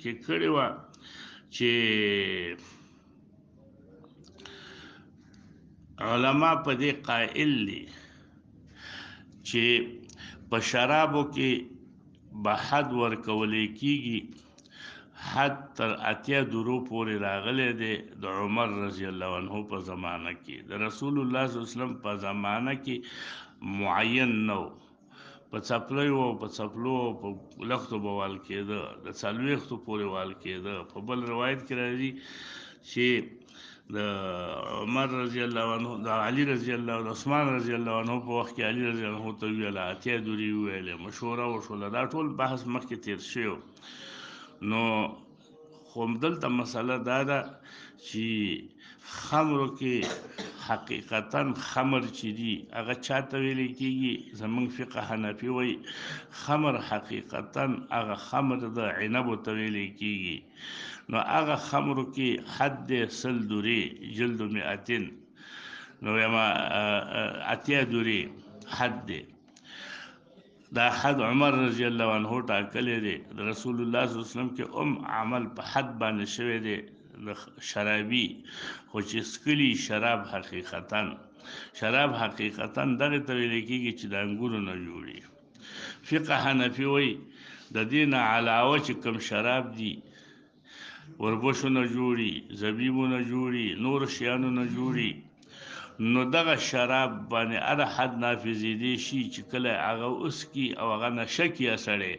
کې کړې وه چې علما په دې قائل دي چې په شرابو کې به حد ورکولی کېږي حد تر 80 درو پورې راغلی دی د عمر رضی الله عنه په زمانه کې د رسول الله صلی الله علیه وسلم په زمانه کې معین نو په څپلیو او په څپلو او په لختو به وال کېده د 40 پورې وال کېده په بل روایت کې راځي چې د عمر رضی الله عنه د علي رضی الله عنه عثمان رضی الله عنه په وخت کې علي رضی الله عنه ته ویله 80 درې وویلې مشوره وشوله دا ټول بحث مخکې تیر شوی نو خو دلته مسله دا ده چې خمرو کې حقیقتا خمر چې دي هغه چاته ویل کېږي زمونږ فقه حنفي وایي خمر حقیقتا هغه خمر د عنبو ته ویل کېږي نو هغه خمرو کې حد 100 درې جلد 200 نو یما 80 درې حد دی دا حد عمر رضی الله عنه ټاکلی دی د رسول الله صلی الله علیه وسلم کې عمل په حد باندې شوی دی د شرابي خو چې څکلي شراب حقیقتا دغه ته ویل کېږي چې د انګورو نه جوړي فقه حنفي وایي د دې نه علاوه چې کوم شراب دي وربشو نه جوړي زبیبو نه جوړي نور شیانو نه جوړي نو دغه شراب باندې هر حد نافذېدی شي چې کله هغه اوسکي او هغه نشه کي سړی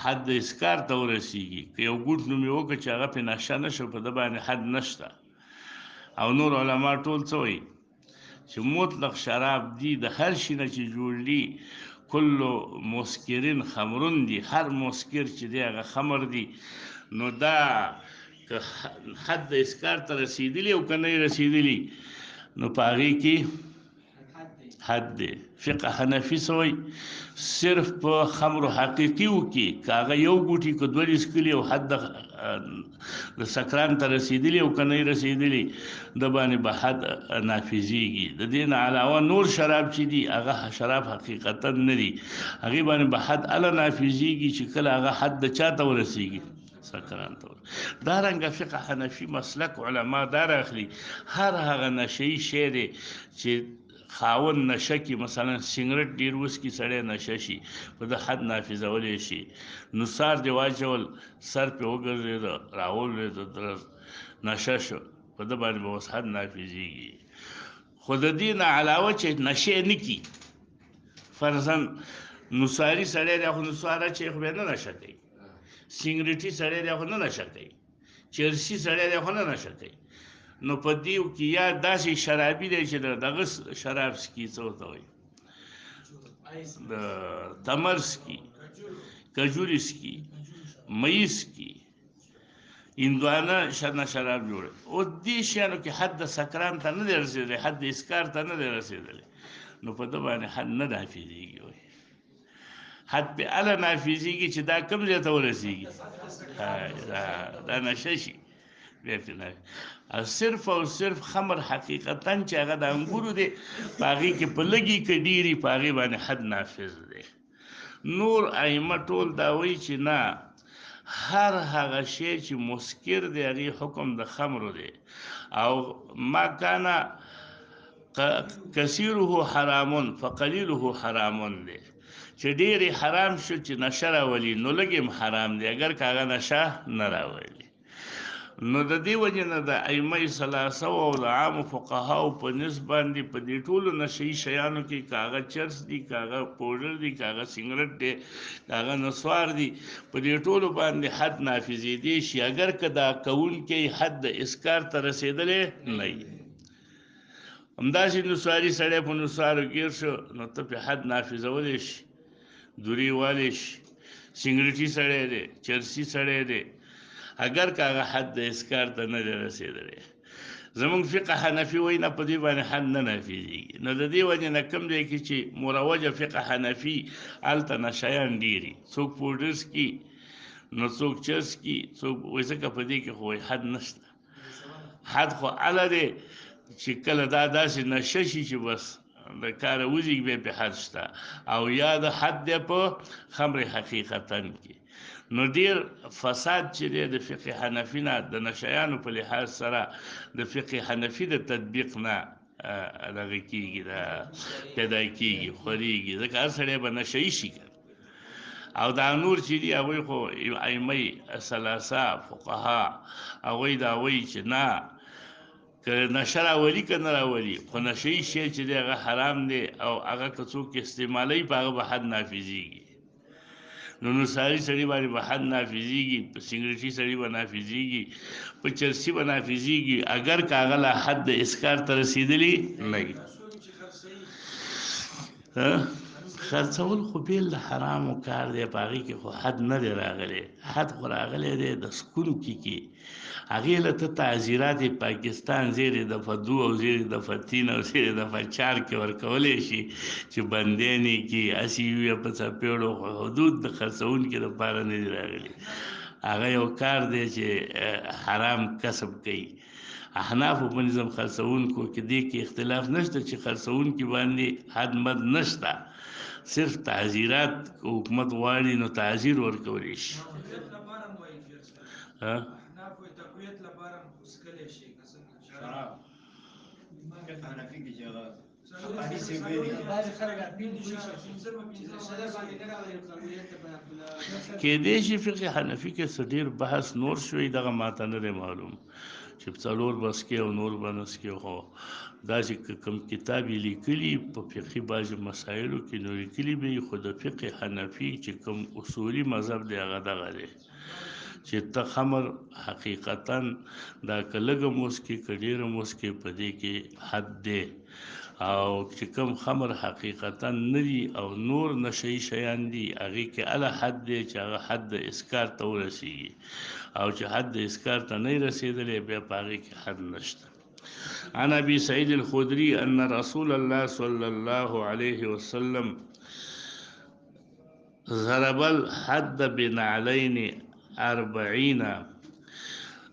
حد اسکار ته ورسیږي که یو ګوټ نومې وکړه چې هغه پې نشه نه شو په ده باندې حد نشته او نور علما ټول څه وایي چې مطلق شراب دي د هر شي نه چې جوړ دي کلو مسکرین خمرون دي هر مسکر چې دی هغه خمر دي نو دا که حد اسکار ته رسیدلی او که نه رسیدلی نو په هغې کې حد دی فقه حنفي څه وایي صرف په خمرو حقیقیو کې که هغه یو ګوټي که دوه څکلي او حد د سکران ته رسیدلی او که نه رسیدلی د باندې به حد نافظېږي د دې نه علاوه نور شراب چې دي هغه شراب حقیقتا نه دي هغې باندې به حد هله نافظېږي چې کله هغه حد د چا ته ورسیږي سکران ته دارنګه فقه حنفي مسلک علما دا راخلي هر هغه نشهیي شی دی چې خاون نشه کې مثلا سیګرټ ډېر وڅکي سړی نشه شي په ده حد نافظولی شي نثار دې واچول سر پې وګرځېده راولوېده درز نشه شو په ده باندې به اوس حد نافظېږي خو د دې نه علاوه چې نشې نه کي فرضاً نثاري سړی دی خو نثاره چې خو بیا نه نشه کوي سیګریټي سړی دی خو نه نشه کوي چرسي سړی دی خو نه نشه کوي نو په دیو کې یا داسې شرابي دی چې دغه شراب سکي څه ورته وایي د تمر سکي کجوري سکي مۍ سکي هندوانه نه شراب جوړه او دې شیانو کې حد د سکران ته نه دی رسېدلی حد د اسکار ته نه دی رسېدلی نو په ده باندې حد نه نافظېږي وایي حد پې هله نافظېږي چې دا کوم ځای ته ورسېږي دا نشه شي بیا پې او صرف خمر حقیقتا چې هغه د انګورو دی په هغې کې په لږي که ډېري په هغې باندې حد نافظ دی نور ائمه ټول دا وایي چې نه هر هغه شی چې مسکر دی هغې حکم د خمرو دی او ما کانا کثیره حرامون فقلیله حرامون دی چې ډېرې حرام شو چې نشه راولي نو لږ هم حرام دی اگر که هغه نشه نه راولي نو د دې وجې نه د ائمه ثلاثه او د عامو فقهاو په نسب باندې په دې ټولو نشهیي شیانو کې که هغه چرس دي که هغه پوډر دي که هغه سیګرټ دی که هغه نسوار دي په دې ټولو باندې حد نافظېدی شي اگر که دا کوونکی حد د اسکار ته رسېدلی نه وي همداسې نسواري سړی په نسوارو ګیر شو نو ته پې حد نافظولی شي دورې والی شي سیګریټي سړی دی چرسي سړی دی اگر که هغه حد د اسکار ته نه دی رسېدلی زمونږ فقه حنفي وایي نه په دې باندې حد نه نافظېږي نو د دې وجې نه کوم ځای کې چې مروجه فقه حنفي هلته نشیان ډېري څوک پوډر څکي نو څوک چرس څکي څوک وایي ځکه په دې کې خو حد نشته حد خو هله دی چې کله دا داسې نشه شي چې بس د کاره وځي بیا پې حد شته او یا د حد دی په خمر حقیقتا کې نو ډیر فساد چې دی د فقه حنفي نه د نشیانو په لحاظ سره د فقه حنفي د تطبیق نه دغه کېږي دا پیدا کېږي خورېږي ځکه هر سړی به نشه شي او دا نور چې دي هغوی خو ائمه ثلاثه فقها هغوی دا وایي چې نه که نشه راولي که نه راولي خو نشه یي شی چې دی هغه حرام دی او هغه که څوک استعمالوي په هغه به حد نافظېږي نو نصاري سړي باندې به حد نافظېږي په سګرټي سړي به نافظېږي په چرسي به نافظېږي اگر که هغه لا حد د اسکار ته رسېدلي نه وي خرڅول خو بیل د حرامو کار دی په هغې کې خو حد نه دی راغلی حد خو راغلی دی د سکونو کې هغې له ته تعزیرات پاکستان زیر دفعه 2 او زیر دفعه 3 او زیر دفعه 4 کې ورکولی شي چې بندیانې کې هسې وي په څپېړو خو حدود د خرڅونکي دپاره نه دي راغلي هغه یو کار دی چې حرام کسب کوي احنافو په نظام خرڅونکو کې دې کې اختلاف نشته چې خرڅونکي باندې حد مد نشته صرف تعزیرات حکومت غواړي نو تعزیر ورکولی شي کېدای شي فقه حنفي کې څه ډېر بحث نور شوی دغه ماته نه دی معلوم چې څلور بس کې او نور بنس کې خو داسې کوم کتاب یې لیکلي په فقهي بعضې مسایلو کې نو لیکلي به یې خو د فقه حنفي چې کوم اصولي مذهب دی هغه دغه دی چې ته خمر حقیقتا دا که لږه موسکې که ډېره موسکې په دې کې حد دی او چې کوم خمر حقیقتا نه دي او نور نشهیي شیان دي هغې کې اله حد دی چې هغه حد د اسکار ته ورسېږي او چې حد د اسکار ته نه رسېدلی بیا په هغې کې حد نشته عن ابي سعيد الخدري ان رسول الله صلى الله عليه وسلم ضرب الحد بنعلين 40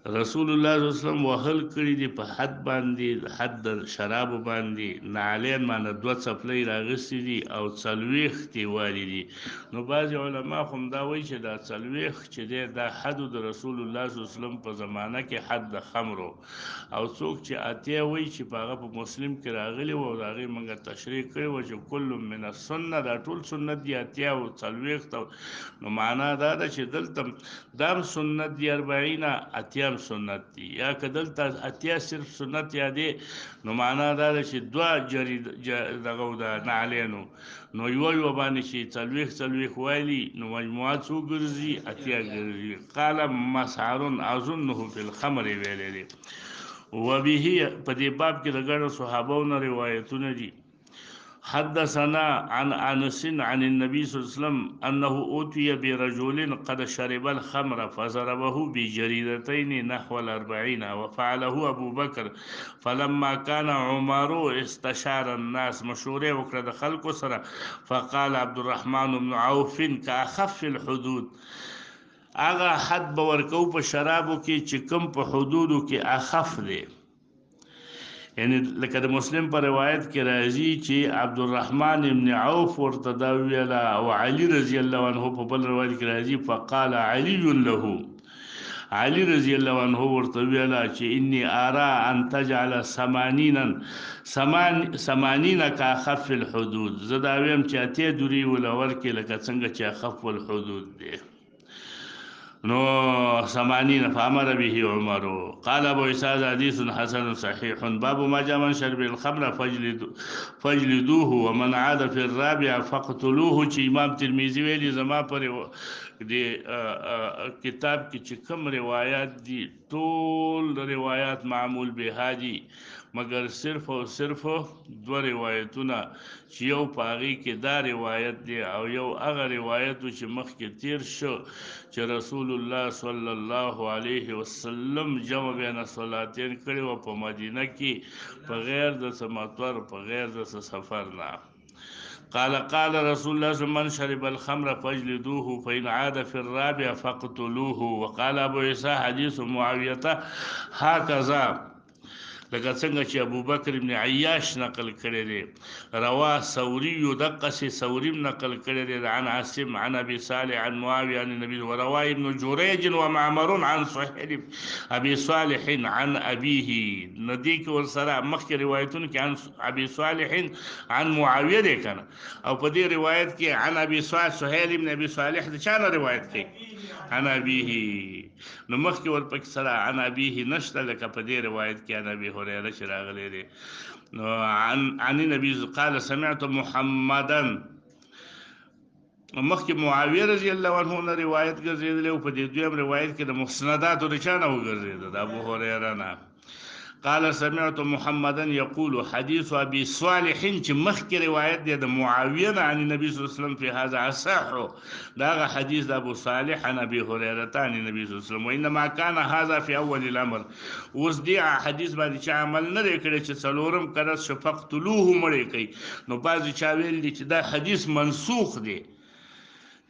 رسول الله صلی الله علیه وسلم وهل کړي دي په حد باندې حد د شراب باندې نعلین معنی 2 څپلۍ راغستې دي او 40 دیوالې دي نو بعض علما هم دا وایي چې دا 40 چې دی دا حد د رسول الله صلی الله علیه وسلم په زمانه کې حد د خمرو او څوک چې اتیا وایي چې هغه په مسلم کې راغلی و او هغې موږ تشریح کړی و چې کل من السنه دا ټول سنت دي اتیا او 40 نو معنا دا ده چې دلته دام سنت دي 40 اتیا سنت دي یا که دلته اتیا صرف سنت یادې نو معنا دا ده چې 2 جری دغه د نعلینو نو یو باندې چې 40 وایي نو مجموعه څو ګرځي اتیا ګرځي قال مسعر اظنه في الخمر ویلې دي وبه په دې باب کې د ګڼو صحابهونو روایتونه دي حدثنا عن انس عن النبي صلى الله عليه وسلم انه اوتي برجل قد شرب الخمر فضربه بجريدتين نحو 40 وفعله ابو بكر فلما كان عمر استشار الناس مشوره وکړه د خلکو سره فقال عبد الرحمن بن عوف كاخف الحدود اغه حد باورکو په شرابو کې چې کم په حدودو کې اخف دی یعنی لکه د مسلم په روایت کې راځي چې عبدالرحمن ابن عوف ورته دا ویله او علي رضی الله عنه په بل روایت کې راځي فقال علي له علي رضی الله عنه ورته ویله چې اني ارى ان تجعل 80 كاخف الحدود زه دا ویم چې اتې دوری ولور کې لکه څنګه چې اخف الحدود دی نو 80 فامر به عمر قال ابو اسحاق حديث حسن صحيح باب ما جاء من شرب الخمر فجلدوه ومن عاد في الرابع فقتلوه چې امام ترمذی ویلي زما پر دې کتاب کې چې کوم روایت دي ټول روایت معمول به هادي مگر صرف او صرف 2 روایتونه چې یو پاغي کې دا روایت دی او یو هغه روایت چې مخکې تیر شو چې رسول الله صلی الله علیه وسلم جمع بین صلاتین کړي او په مدینه کې په غیر د سمطر په غیر د سفر نه قال رسول الله من شرب الخمر فاجلدوه فإن عاد في الرابع فاقتلوه وقال ابو عيسى حديث معاويه هكذا لکه څنګه چې ابو بکر ابن عیاش نقل کړی دی. روا ثوری دقسې ثوری نقل کړی دی عن عاصم عن ابي صالح عن معاويه عن النبي وروا ابن جريج ومعمر عن صهيب ابي صالح عن ابيه. ندی کې ورسره مخکې روایتونه کې عن ابي صالح عن معاويه دی کنه، او په دې روایت کې عن ابي صالح سهيل ابن ابي صالح د چا نه روایت کوي؟ عن ابيه. نو مخکې ورپکې سره عن ابيه نشته، لکه په دې روایت کې عن ابي هريره چې راغلی دی. نو عن النبي قال سمعت محمدا، مخکې معاویه رضی الله عنه نه روایت ګرځېدلی او په دې دویم روایت کې د مسنداتو د چا نه وګرځېده؟ د ابو هريره نه. قال سمعت محمدا يقول حديث ابي صالح چې مخکې روایت دی د معاویه نه عن النبي صلی الله علیه وسلم في هذا اصح، دا حدیث د ابو صالح عن ابي هريره عن النبي صلی الله عليه وسلم وانما كان هذا في اول الامر. اوس دی حدیث باندې چې عمل نه کړي چې څلورم کړه شفقتلوه مړی کوي، نو بعضی چا ویل دي چې دا حدیث منسوخ دی،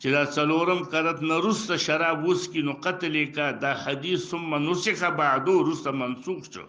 چې دا څلورم کرت نه رسته شراب وسکي نو قتل کا، دا حدیث ثم نسخ بعدو رسته منسوخ شو.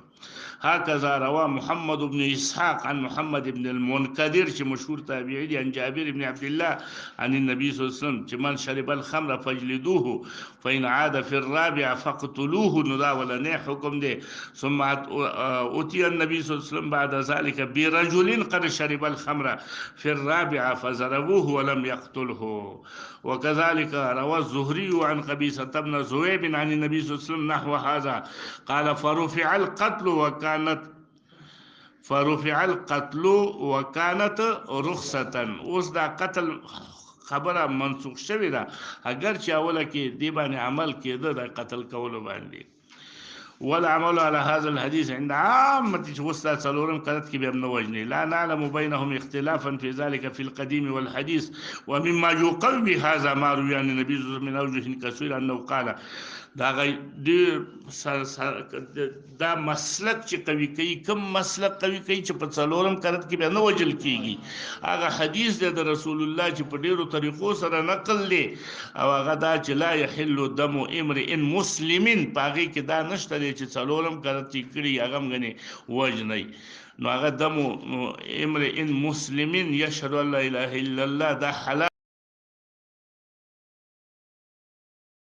هكذا روى محمد بن إسحاق عن محمد بن المنكدر چې مشهور تابعي دي عن جابر بن عبد الله عن النبي صلى الله عليه وسلم چې من شرب الخمر فاجلدوه فإن عاد في الرابعة فاقتلوه، نو دا ولنی حکم دی. ثم أتي النبي صلى الله عليه وسلم بعد ذلك برجل قد شرب الخمر في الرابعة فضربوه ولم يقتله. وكذلك روى الزهري عن قبيصة بن زهيب عن النبي صلى الله عليه وسلم نحو هذا قال فرفع القتل وكانت رخصة. اوس دا قتل خبره منسوخ شوې ده، اگر چې اوله کې دی باندې عمل کېده د قتل کولو باندې. والعمل على هذا الحديث عند عامة وسط څلورم قرت کې به هم وجني. لا نعلم بينهم اختلافا في ذلك في القديم والحديث، ومما يقوي هذا ما روي عن النبي صلى الله عليه وسلم من اوجه كثير انه قال دا دا مسلک چې قوي کوي، کوم مسلک قوي کوي چې په څلورم قرت کې به نه وجل کیږي، هغه حدیث دی د رسول الله چې په ډیرو طریقو سره نقل دی، او هغه دا چې لا يحل دم امرئ مسلم، پاغي کې دا نشته دی چې څلورم قرت کې کړي هغه غني وجني. نو هغه دم امرئ مسلم يشهد ان لا اله الا الله دا حلال